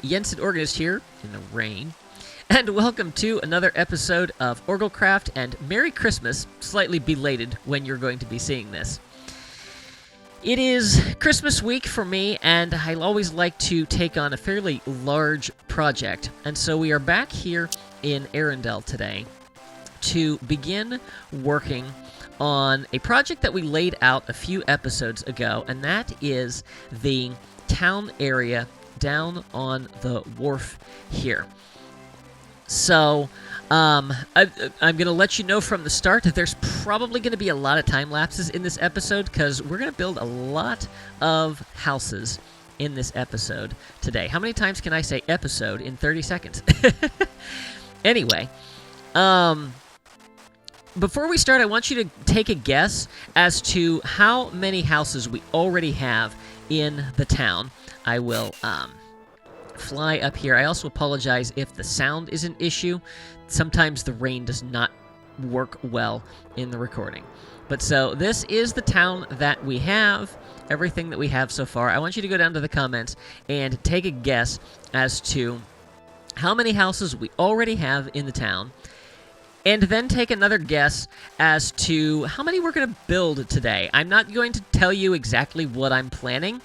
Yensid Organist here in the rain, and welcome to another episode of OrgelCraft, and Merry Christmas, slightly belated when you're going to be seeing this. It is Christmas week for me, and I always like to take on a fairly large project, and so we are back here in Arendelle today to begin working on a project that we laid out a few episodes ago, and that is the town area down on the wharf here. So, I'm going to let you know from the start that there's probably going to be a lot of time lapses in this episode, because we're going to build a lot of houses in this episode today. How many times can I say episode in 30 seconds? Anyway, before we start, I want you to take a guess as to how many houses we already have in the town. I will fly up here. I also apologize if the sound is an issue. Sometimes the rain does not work well in the recording. But so this is the town that we have, everything that we have so far. I want you to go down to the comments and take a guess as to how many houses we already have in the town, and then take another guess as to how many we're going to build today. I'm not going to tell you exactly what I'm planning.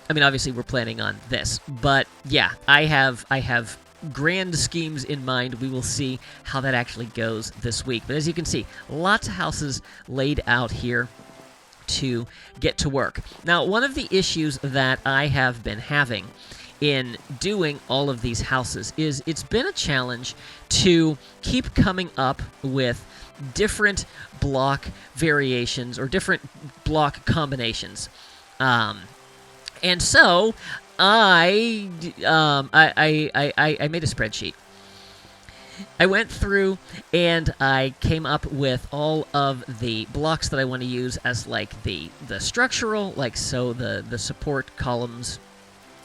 I mean, obviously we're planning on this, but yeah, I have grand schemes in mind. We will see how that actually goes this week. But as you can see, lots of houses laid out here to get to work. Now, one of the issues that I have been having in doing all of these houses is it's been a challenge to keep coming up with different block variations or different block combinations. And so I made a spreadsheet. I went through and I came up with all of the blocks that I want to use as like the structural, like so the support columns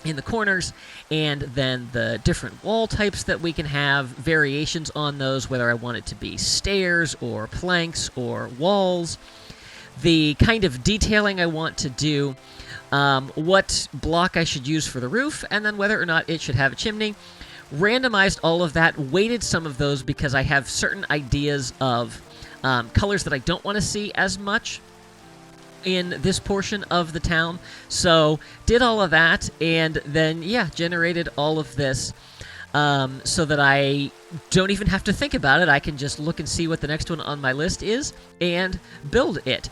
in the corners, and then the different wall types that we can have, variations on those, whether I want it to be stairs or planks or walls, the kind of detailing I want to do, what block I should use for the roof, and then whether or not it should have a chimney. Randomized all of that, weighted some of those because I have certain ideas of colors that I don't want to see as much in this portion of the town. So did all of that, and then, yeah, generated all of this so that I don't even have to think about it. I can just look and see what the next one on my list is and build it.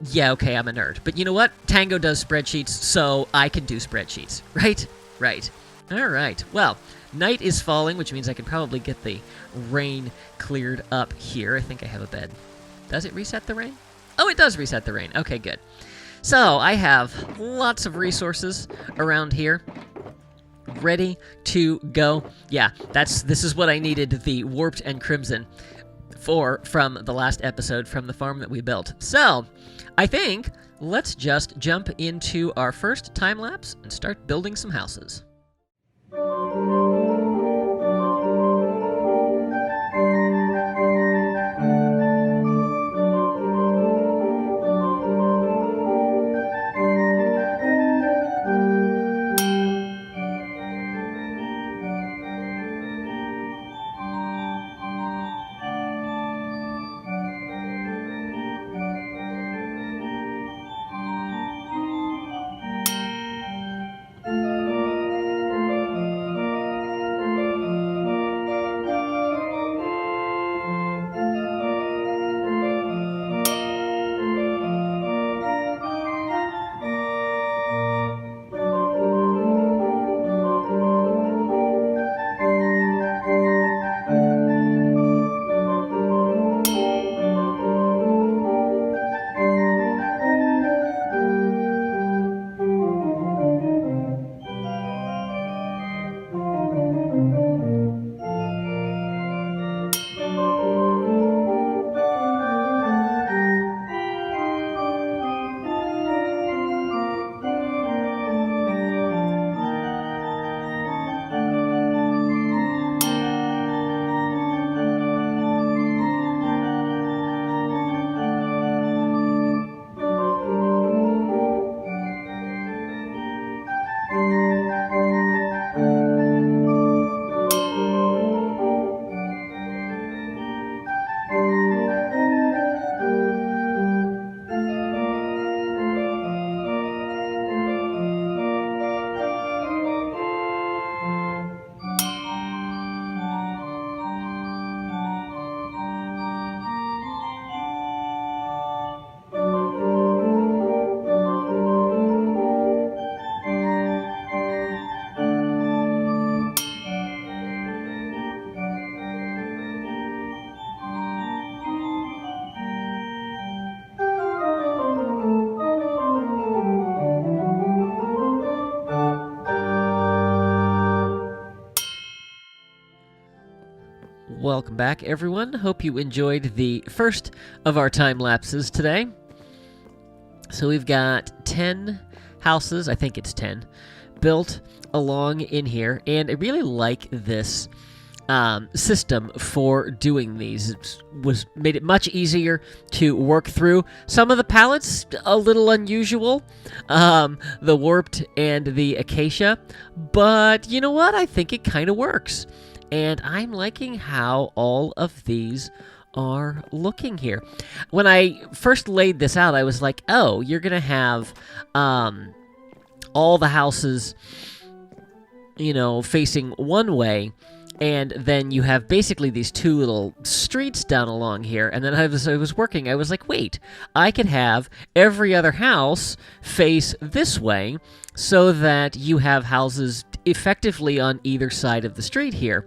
Yeah, okay, I'm a nerd. But you know what? Tango does spreadsheets, so I can do spreadsheets. Right? Right. All right. Well, night is falling, which means I can probably get the rain cleared up here. I think I have a bed. Does it reset the rain? Oh, it does reset the rain. Okay, good. So I have lots of resources around here ready to go. Yeah, this is what I needed the warped and crimson from the last episode from the farm that we built. So I think let's just jump into our first time lapse and start building some houses. Welcome back, everyone. Hope you enjoyed the first of our time lapses today. So we've got 10 houses, I think it's 10, built along in here, and I really like this system for doing these. It made it much easier to work through. Some of the palettes a little unusual, the warped and the acacia, but you know what? I think it kind of works, and I'm liking how all of these are looking here. When I first laid this out, I was like, oh, you're gonna have all the houses, you know, facing one way, and then you have basically these two little streets down along here. And then as I was working, I was like, wait, I could have every other house face this way so that you have houses effectively on either side of the street here.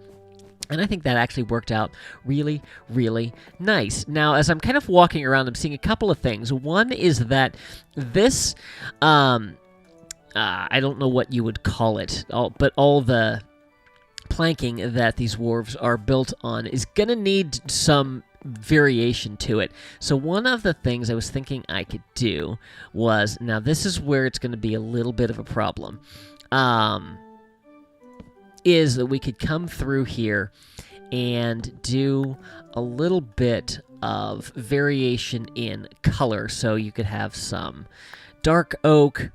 And I think that actually worked out really, really nice. Now, as I'm kind of walking around, I'm seeing a couple of things. One is that this, I don't know what you would call it, but all the planking that these wharves are built on is going to need some variation to it. So one of the things I was thinking I could do was, now this is where it's going to be a little bit of a problem, is that we could come through here and do a little bit of variation in color. So you could have some dark oak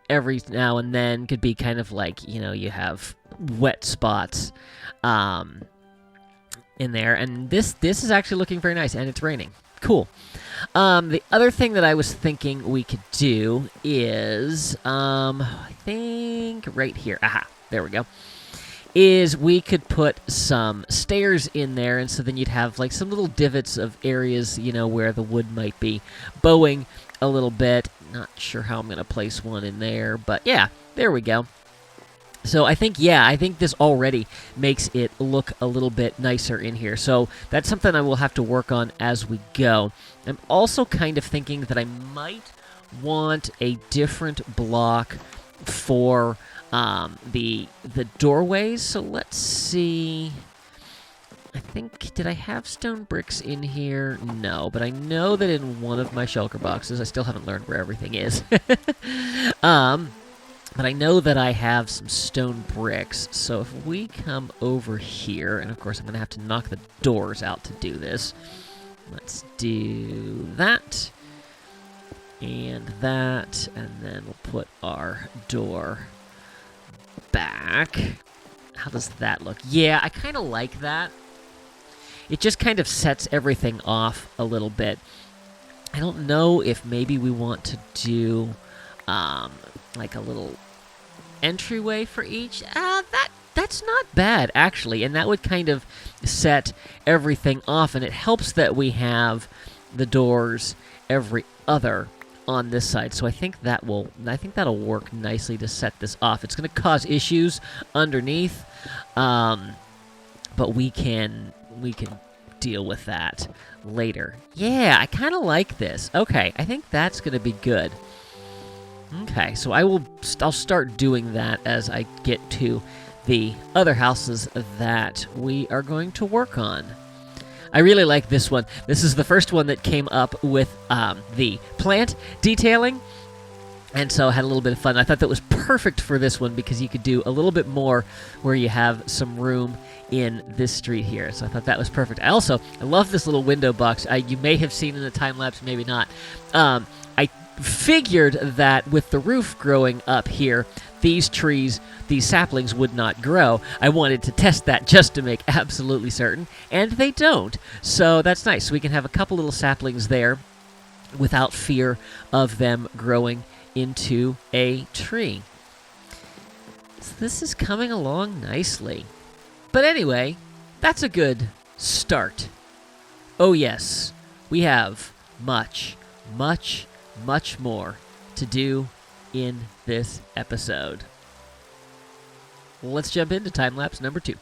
every now and then, could be kind of like, you know, you have wet spots in there. And this is actually looking very nice, and it's raining. Cool. The other thing that I was thinking we could do is, I think right here. Aha, there we go. Is we could put some stairs in there, and so then you'd have like some little divots of areas, you know, where the wood might be bowing a little bit. Not sure how I'm going to place one in there, but yeah, there we go. So I think this already makes it look a little bit nicer in here. So that's something I will have to work on as we go. I'm also kind of thinking that I might want a different block for the doorways. So let's see. I think, did I have stone bricks in here? No, but I know that in one of my shulker boxes, I still haven't learned where everything is. But I know that I have some stone bricks. So if we come over here, and of course I'm going to have to knock the doors out to do this. Let's do that. And that, and then we'll put our door back. How does that look? Yeah, I kind of like that. It just kind of sets everything off a little bit. I don't know if maybe we want to do like a little entryway for each. That's not bad, actually, and that would kind of set everything off, and it helps that we have the doors every other on this side. So I think that'll work nicely to set this off. It's going to cause issues underneath, but we can deal with that later. Yeah, I kind of like this. Okay, I think that's going to be good. Okay, so I'll start doing that as I get to the other houses that we are going to work on. I really like this one. This is the first one that came up with the plant detailing, and so I had a little bit of fun. I thought that was perfect for this one because you could do a little bit more where you have some room in this street here. So I thought that was perfect. I love this little window box. You may have seen in the time-lapse, maybe not. I figured that with the roof growing up here, these saplings would not grow. I wanted to test that just to make absolutely certain, and they don't. So that's nice. So we can have a couple little saplings there without fear of them growing into a tree. So this is coming along nicely. But anyway, that's a good start. Oh yes, we have much, much, much more to do in this episode. Let's jump into time-lapse number 2.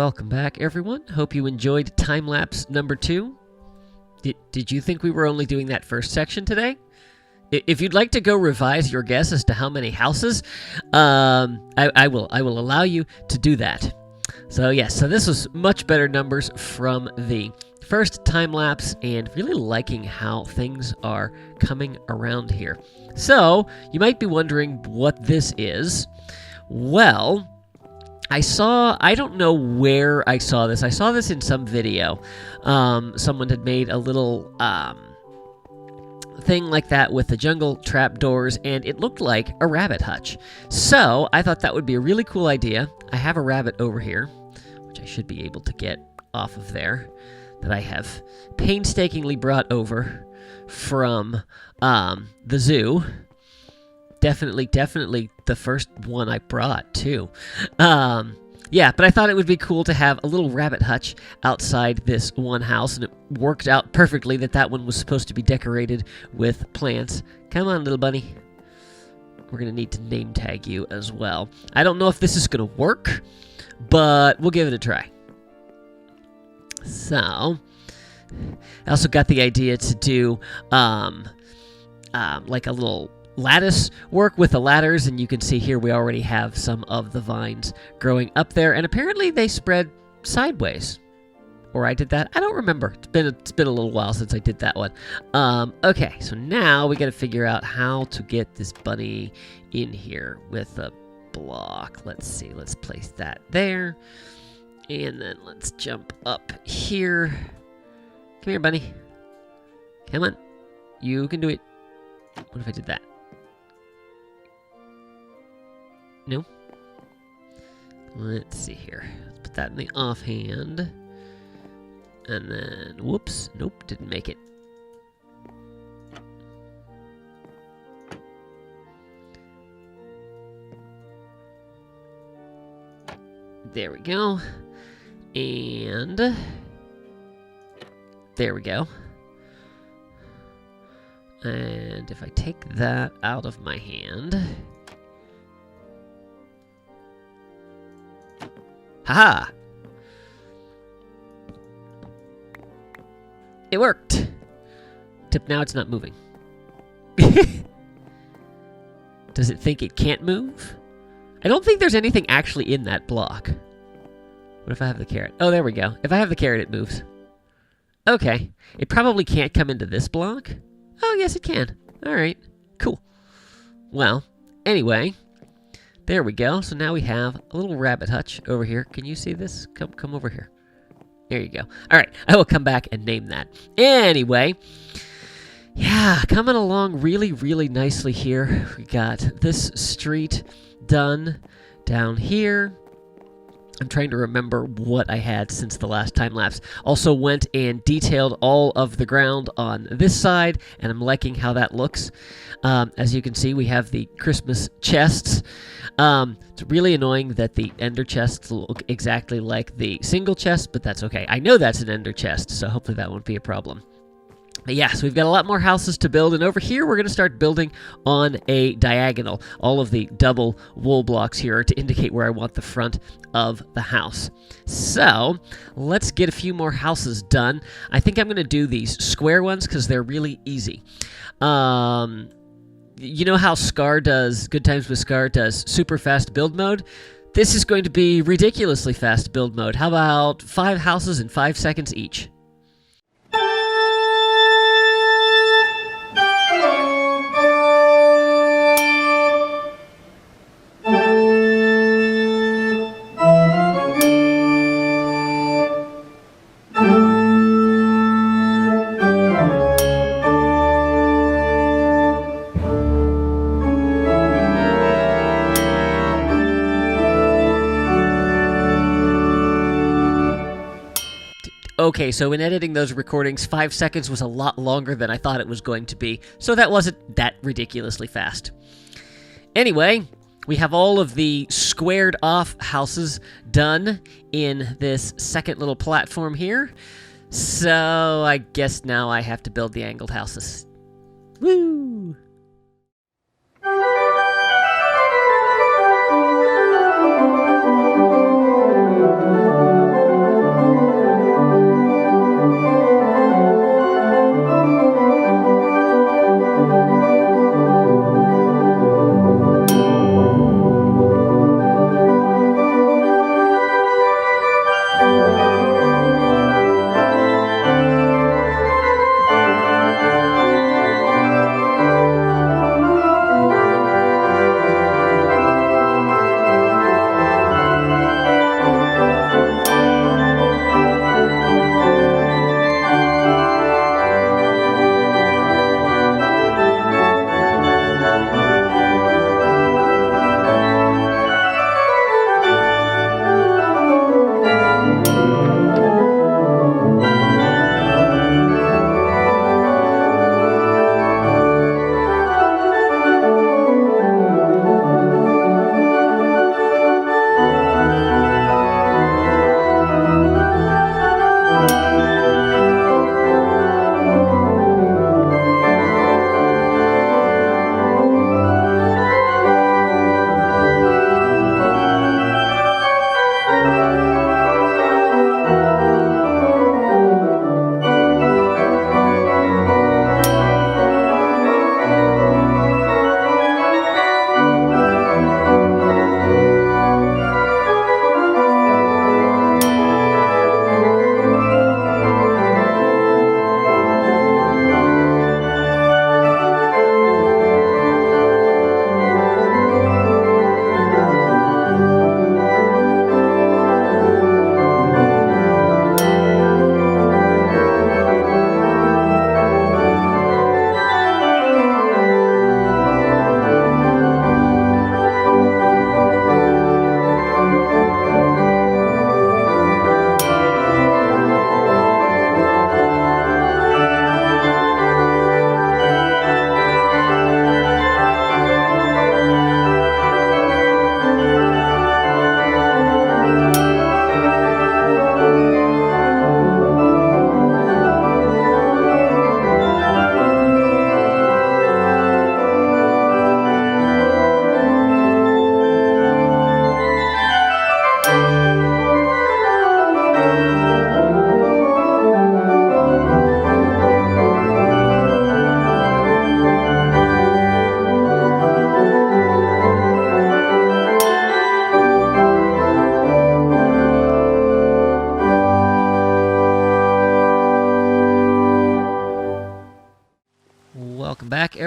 Welcome back, everyone. Hope you enjoyed time-lapse number 2. Did you think we were only doing that first section today? If you'd like to go revise your guess as to how many houses, I will allow you to do that. So yes, so this was much better numbers from the first time-lapse, and really liking how things are coming around here. So you might be wondering what this is. Well, I don't know where I saw this. I saw this in some video. Someone had made a little thing like that with the jungle trapdoors, and it looked like a rabbit hutch. So I thought that would be a really cool idea. I have a rabbit over here, which I should be able to get off of there, that I have painstakingly brought over from the zoo. Definitely the first one I brought, too. Yeah, but I thought it would be cool to have a little rabbit hutch outside this one house, and it worked out perfectly that one was supposed to be decorated with plants. Come on, little bunny. We're going to need to name tag you as well. I don't know if this is going to work, but we'll give it a try. So, I also got the idea to do like a little lattice work with the ladders, and you can see here we already have some of the vines growing up there, and apparently they spread sideways. Or I did that? I don't remember. It's been a little while since I did that one. Okay, so now we got to figure out how to get this bunny in here with a block. Let's see. Let's place that there. And then let's jump up here. Come here, bunny. Come on. You can do it. What if I did that? No? Let's see here. Let's put that in the offhand. And then, whoops. Nope, didn't make it. There we go. And there we go. And if I take that out of my hand... Haha! It worked! Except now it's not moving. Does it think it can't move? I don't think there's anything actually in that block. What if I have the carrot? Oh, there we go. If I have the carrot, it moves. Okay. It probably can't come into this block. Oh, yes, it can. Alright. Cool. Well, anyway... There we go. So now we have a little rabbit hutch over here. Can you see this? Come over here. There you go. All right. I will come back and name that. Anyway, yeah, coming along really, really nicely here. We got this street done down here. I'm trying to remember what I had since the last time lapse. Also went and detailed all of the ground on this side, and I'm liking how that looks. As you can see, we have the Christmas chests. It's really annoying that the ender chests look exactly like the single chest, but that's okay. I know that's an ender chest, so hopefully that won't be a problem. But yeah, so we've got a lot more houses to build, and over here we're going to start building on a diagonal. All of the double wool blocks here are to indicate where I want the front of the house. So, let's get a few more houses done. I think I'm going to do these square ones because they're really easy. You know how Scar does, Good Times with Scar does super fast build mode? This is going to be ridiculously fast build mode. How about 5 houses in 5 seconds each? Okay, so in editing those recordings, 5 seconds was a lot longer than I thought it was going to be, so that wasn't that ridiculously fast. Anyway, we have all of the squared off houses done in this second little platform here, so I guess now I have to build the angled houses. Woo!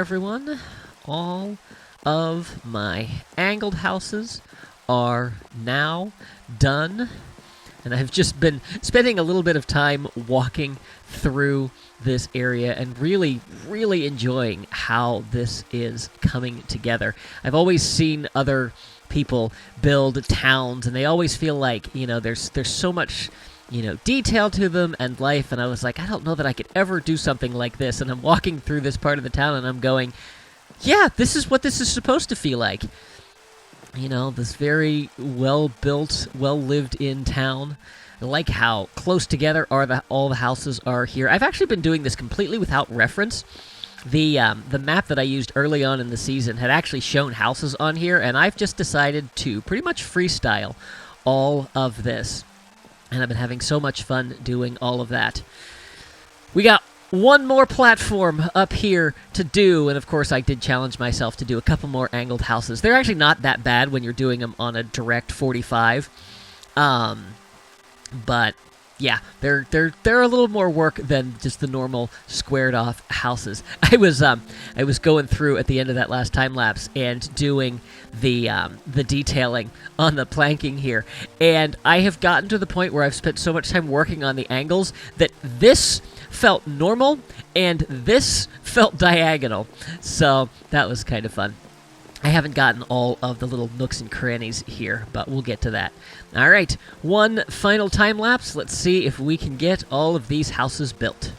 everyone. All of my angled houses are now done. And I've just been spending a little bit of time walking through this area and really, really enjoying how this is coming together. I've always seen other people build towns, and they always feel like, there's so much, detail to them and life, and I was like, I don't know that I could ever do something like this. And I'm walking through this part of the town, and I'm going, yeah, this is what this is supposed to feel like. This very well-built, well-lived-in town. I like how close together all the houses are here. I've actually been doing this completely without reference. The map that I used early on in the season had actually shown houses on here, and I've just decided to pretty much freestyle all of this. And I've been having so much fun doing all of that. We got one more platform up here to do, and of course I did challenge myself to do a couple more angled houses. They're actually not that bad when you're doing them on a direct 45. But yeah, they're a little more work than just the normal squared off houses. I was going through at the end of that last time lapse and doing the detailing on the planking here, and I have gotten to the point where I've spent so much time working on the angles that this felt normal and this felt diagonal. So that was kind of fun. I haven't gotten all of the little nooks and crannies here, but we'll get to that. All right, one final time lapse. Let's see if we can get all of these houses built.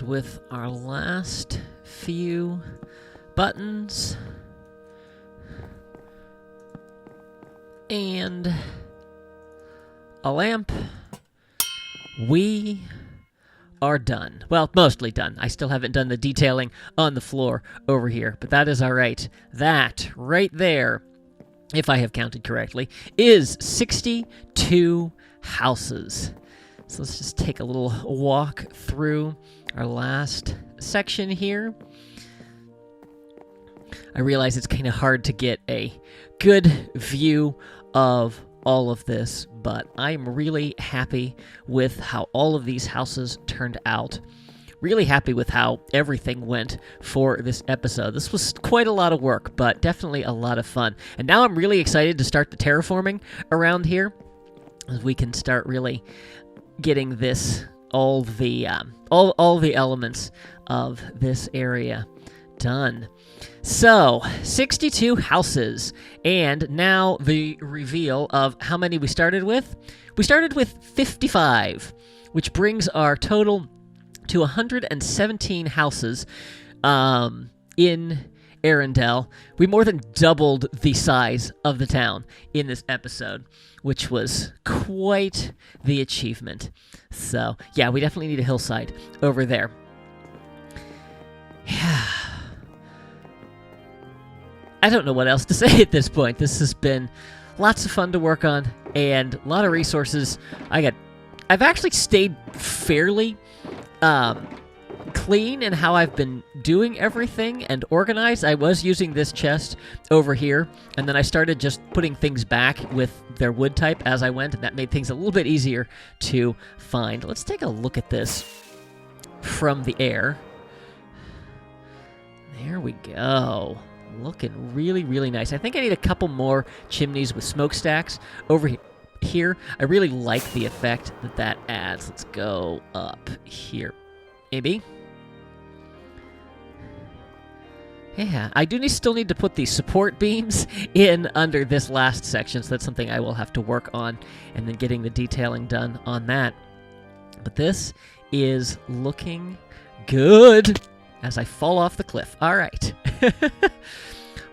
With our last few buttons and a lamp, we are done. Well, mostly done. I still haven't done the detailing on the floor over here, but that is all right. That right there, if I have counted correctly, is 62 houses. So let's just take a little walk through our last section here. I realize it's kind of hard to get a good view of all of this, but I'm really happy with how all of these houses turned out. Really happy with how everything went for this episode. This was quite a lot of work, but definitely a lot of fun. And now I'm really excited to start the terraforming around here, as we can start really getting this all the elements of this area done. So, 62 houses, and now the reveal of how many we started with. We started with 55, which brings our total to 117 houses in Arendelle. We more than doubled the size of the town in this episode, which was quite the achievement. So, yeah, we definitely need a hillside over there. I don't know what else to say at this point. This has been lots of fun to work on and a lot of resources. I've actually stayed fairly clean in how I've been doing everything and organized. I was using this chest over here, and then I started just putting things back with their wood type as I went, and that made things a little bit easier to find. Let's take a look at this from the air. There we go. Looking really, really nice. I think I need a couple more chimneys with smokestacks over here. I really like the effect that adds. Let's go up here. Maybe. Yeah, I do still need to put these support beams in under this last section, so that's something I will have to work on, and then getting the detailing done on that. But this is looking good as I fall off the cliff. All right.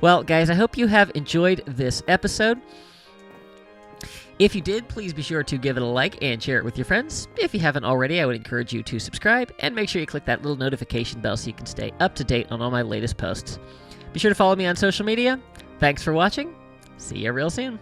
Well, guys, I hope you have enjoyed this episode. If you did, please be sure to give it a like and share it with your friends. If you haven't already, I would encourage you to subscribe and make sure you click that little notification bell so you can stay up to date on all my latest posts. Be sure to follow me on social media. Thanks for watching. See you real soon.